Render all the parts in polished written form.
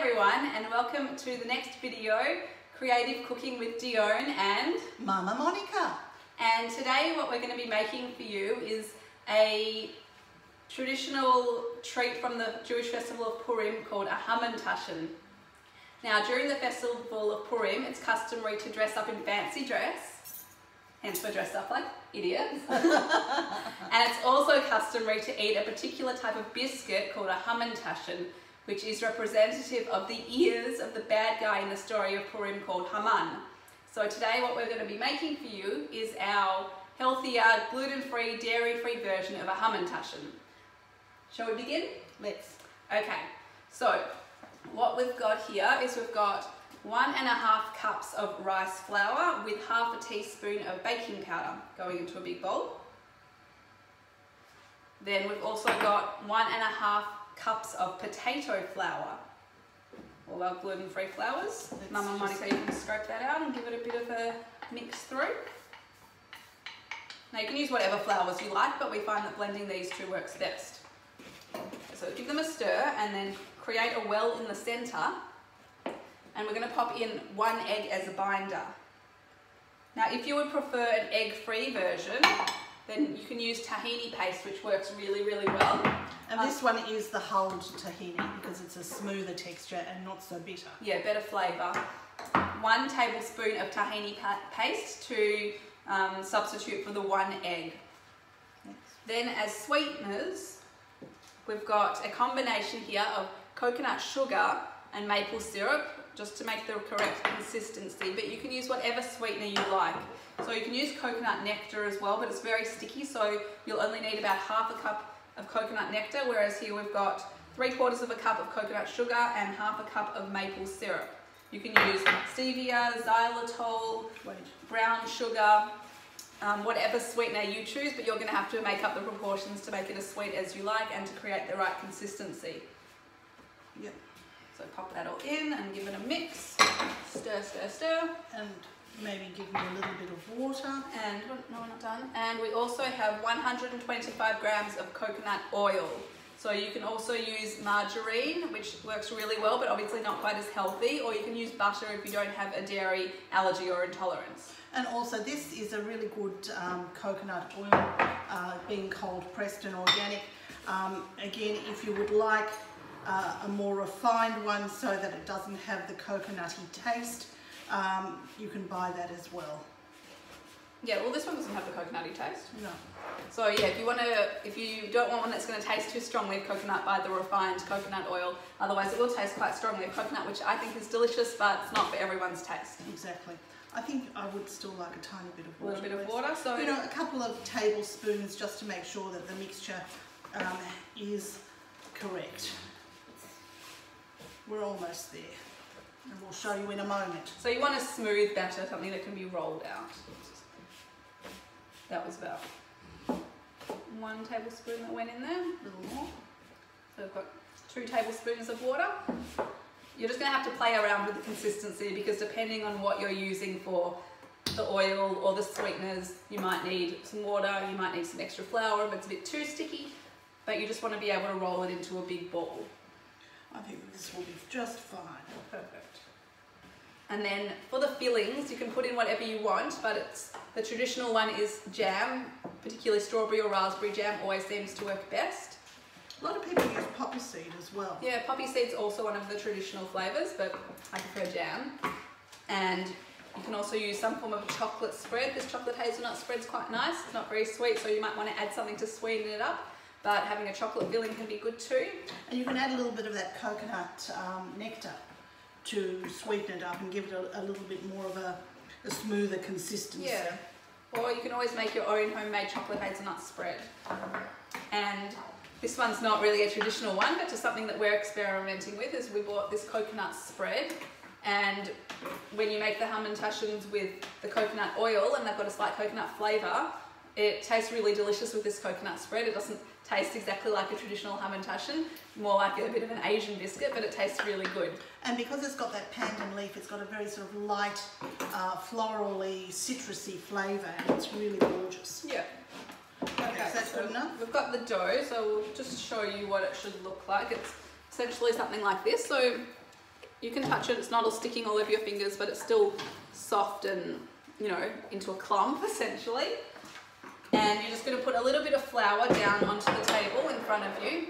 everyone, and welcome to the next video, Creative Cooking with Dion and Mama Monica. And today what we're going to be making for you is a traditional treat from the Jewish festival of Purim called a Hamantashin. Now during the festival of Purim it's customary to dress up in fancy dress, hence we're dressed up like idiots. And it's also customary to eat a particular type of biscuit called a Hamantashin, which is representative of the ears of the bad guy in the story of Purim called Haman. So today what we're going to be making for you is our healthier, gluten-free, dairy-free version of a Hamantashin. Shall we begin? Let's. Okay, so what we've got here is we've got 1.5 cups of rice flour with half a teaspoon of baking powder going into a big bowl. Then we've also got 1.5 cups of potato flour, all our gluten-free flours. Mama Monica, you can scrape that out and give it a bit of a mix through. Now you can use whatever flours you like, but we find that blending these two works best. So give them a stir and then create a well in the centre, and we're going to pop in 1 egg as a binder. Now if you would prefer an egg-free version, then you can use tahini paste, which works really, really well. And this one is the hulled tahini because it's a smoother texture and not so bitter. Yeah, better flavour. 1 tablespoon of tahini paste to substitute for the 1 egg. Yes. Then as sweeteners, we've got a combination here of coconut sugar and maple syrup, just to make the correct consistency, but you can use whatever sweetener you like. So you can use coconut nectar as well, but it's very sticky, so you'll only need about half a cup of coconut nectar, whereas here we've got 3/4 of a cup of coconut sugar and half a cup of maple syrup. You can use stevia, xylitol, brown sugar, whatever sweetener you choose, but you're going to have to make up the proportions to make it as sweet as you like and to create the right consistency. Yep. So pop that all in and give it a mix. Stir, stir, stir. And maybe give me a little bit of water. And, no, we're not done. And we also have 125 grams of coconut oil. So you can also use margarine, which works really well, but obviously not quite as healthy, or you can use butter if you don't have a dairy allergy or intolerance. And also this is a really good coconut oil, being cold pressed and organic. Again, if you would like a more refined one so that it doesn't have the coconutty taste, you can buy that as well. Yeah, well this one doesn't have the coconutty taste. No. So yeah, if you don't want one that's going to taste too strongly of coconut, buy the refined coconut oil. Otherwise it will taste quite strongly of coconut, which I think is delicious, but it's not for everyone's taste. Exactly. I think I would still like a tiny bit of water. A little bit of water. So you know, a couple of tablespoons just to make sure that the mixture is correct. We're almost there, and we'll show you in a moment. So you want a smooth batter, something that can be rolled out. That was about 1 tablespoon that went in there. A little more. So we've got 2 tablespoons of water. You're just going to have to play around with the consistency, because depending on what you're using for the oil or the sweeteners, you might need some water, you might need some extra flour if it's a bit too sticky, but you just want to be able to roll it into a big ball. I think this will be just fine. Perfect. And then for the fillings, you can put in whatever you want, but the traditional one is jam, particularly strawberry or raspberry jam always seems to work best. A lot of people use poppy seed as well. Yeah, poppy seed's also one of the traditional flavours, but I prefer jam. And you can also use some form of chocolate spread. This chocolate hazelnut spread's quite nice. It's not very sweet, so you might want to add something to sweeten it up. But having a chocolate filling can be good too. And you can add a little bit of that coconut nectar to sweeten it up and give it a little bit more of a smoother consistency. Yeah. Or you can always make your own homemade chocolate hazelnut spread. And this one's not really a traditional one, but just something that we're experimenting with is we bought this coconut spread. And when you make the Hamantashins with the coconut oil, and they've got a slight coconut flavour, it tastes really delicious with this coconut spread. It doesn't taste exactly like a traditional Hamantashin, more like a bit of an Asian biscuit, but it tastes really good. And because it's got that pandan leaf, it's got a very sort of light, florally, citrusy flavour, and it's really gorgeous. Yeah. Okay, so that's good enough. We've got the dough, so we'll just show you what it should look like. It's essentially something like this. So you can touch it, it's not all sticking all over your fingers, but it's still soft and, you know, into a clump essentially. And you're just going to put a little bit of flour down onto the table in front of you,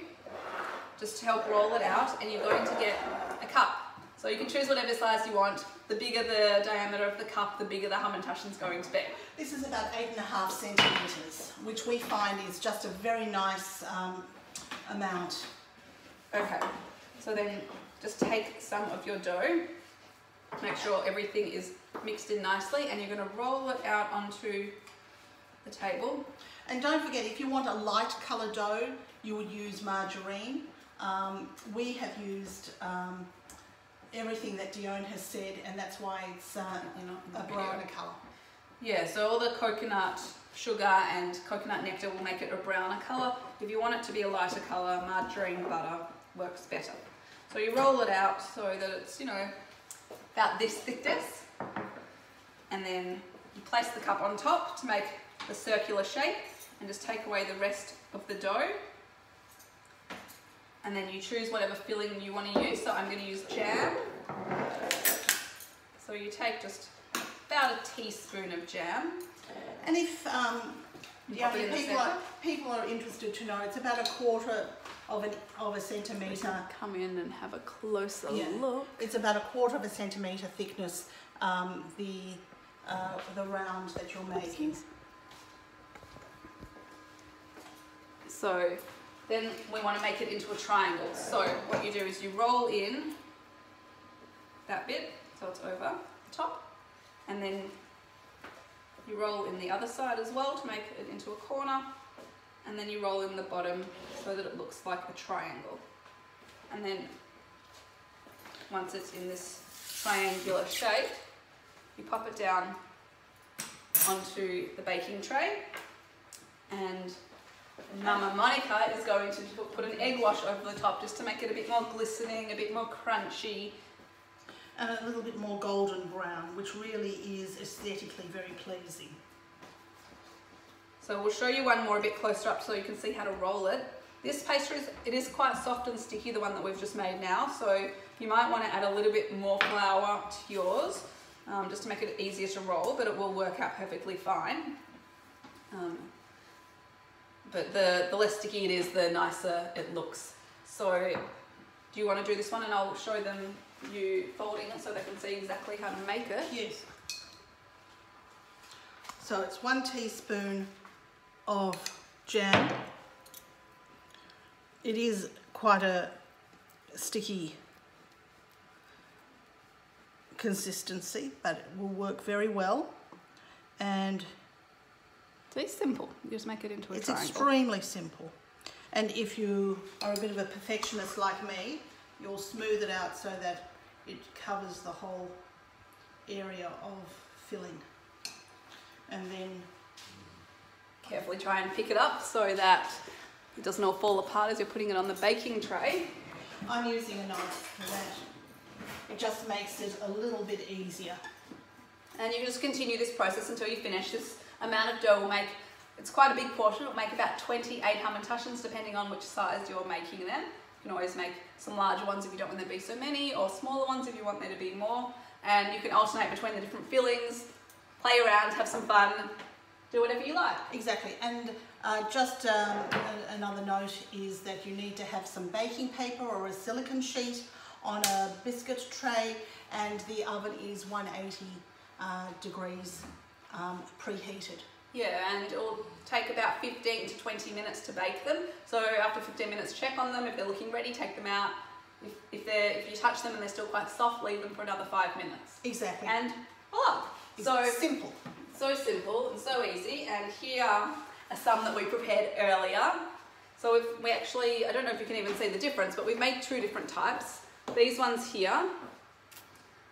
just to help roll it out, and you're going to get a cup. So you can choose whatever size you want. The bigger the diameter of the cup, the bigger the Hamantashin's going to be. This is about 8.5 centimetres, which we find is just a very nice amount. Okay, so then just take some of your dough, make sure everything is mixed in nicely, and you're going to roll it out onto the table. And don't forget, if you want a light colour dough, you would use margarine. We have used everything that Dione has said, and that's why it's a browner colour. Yeah, so all the coconut sugar and coconut nectar will make it a browner colour. If you want it to be a lighter colour, margarine butter works better. So you roll it out so that it's, you know, about this thickness, and then you place the cup on top to make the circular shape, and just take away the rest of the dough. And then you choose whatever filling you want to use. So I'm going to use jam. So you take just about a teaspoon of jam. And if people are interested to know, it's about 1/4 of a centimetre. Come in and have a closer look. It's about 1/4 centimetre thickness, the round that you're making. So then we want to make it into a triangle. So what you do is you roll in that bit, so it's over the top, and then you roll in the other side as well to make it into a corner, and then you roll in the bottom so that it looks like a triangle. And then once it's in this triangular shape, you pop it down onto the baking tray, and Mama Monica is going to put an egg wash over the top just to make it a bit more glistening, a bit more crunchy. And a little bit more golden brown, which really is aesthetically very pleasing. So we'll show you one more a bit closer up so you can see how to roll it. This pastry is quite soft and sticky, the one that we've just made now, so you might want to add a little bit more flour to yours, just to make it easier to roll, but it will work out perfectly fine. But the less sticky it is, the nicer it looks. So do you want to do this one, and I'll show them you folding it so they can see exactly how to make it? Yes. So it's 1 teaspoon of jam. It is quite a sticky consistency, but it will work very well. And it's simple. You just make it into a triangle. It's extremely simple. And if you are a bit of a perfectionist like me, you'll smooth it out so that it covers the whole area of filling. And then carefully try and pick it up so that it doesn't all fall apart as you're putting it on the baking tray. I'm using a knife for that. It just makes it a little bit easier. And you can just continue this process until you finish. This amount of dough will make, it's quite a big portion, it'll make about 28 Hamantashins depending on which size you're making them. You can always make some larger ones if you don't want there to be so many, or smaller ones if you want there to be more. And you can alternate between the different fillings, play around, have some fun, do whatever you like. Exactly. And just another note is that you need to have some baking paper or a silicone sheet on a biscuit tray, and the oven is 180 degrees preheated. Yeah, and it'll take about 15 to 20 minutes to bake them. So after 15 minutes, check on them. If they're looking ready, take them out. If you touch them and they're still quite soft, leave them for another 5 minutes. Exactly. And voila! So simple. So simple and so easy. And here are some that we prepared earlier. So we actually, I don't know if you can even see the difference, but we've made 2 different types. These ones here,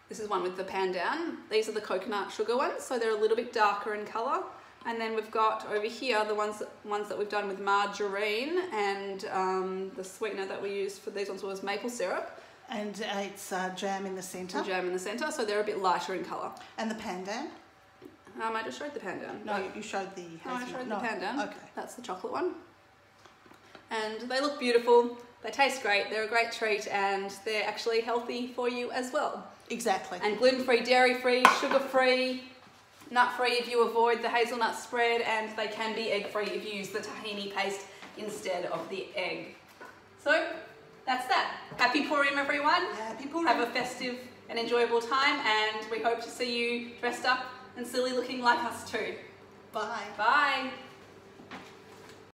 this is one with the pandan. These are the coconut sugar ones, so they're a little bit darker in colour. And then we've got over here the ones that we've done with margarine, and the sweetener that we used for these ones was maple syrup. And it's jam in the centre. Jam in the centre, so they're a bit lighter in colour. And the pandan? I just showed the pandan. No, you showed the hazelnut. No, I showed the pandan. Okay. That's the chocolate one. And they look beautiful. They taste great, they're a great treat, and they're actually healthy for you as well. Exactly. And gluten-free, dairy-free, sugar-free, nut-free if you avoid the hazelnut spread, and they can be egg-free if you use the tahini paste instead of the egg. So that's that. Happy Purim, everyone. Happy Purim. Have a festive and enjoyable time, and we hope to see you dressed up and silly looking like us too. Bye. Bye.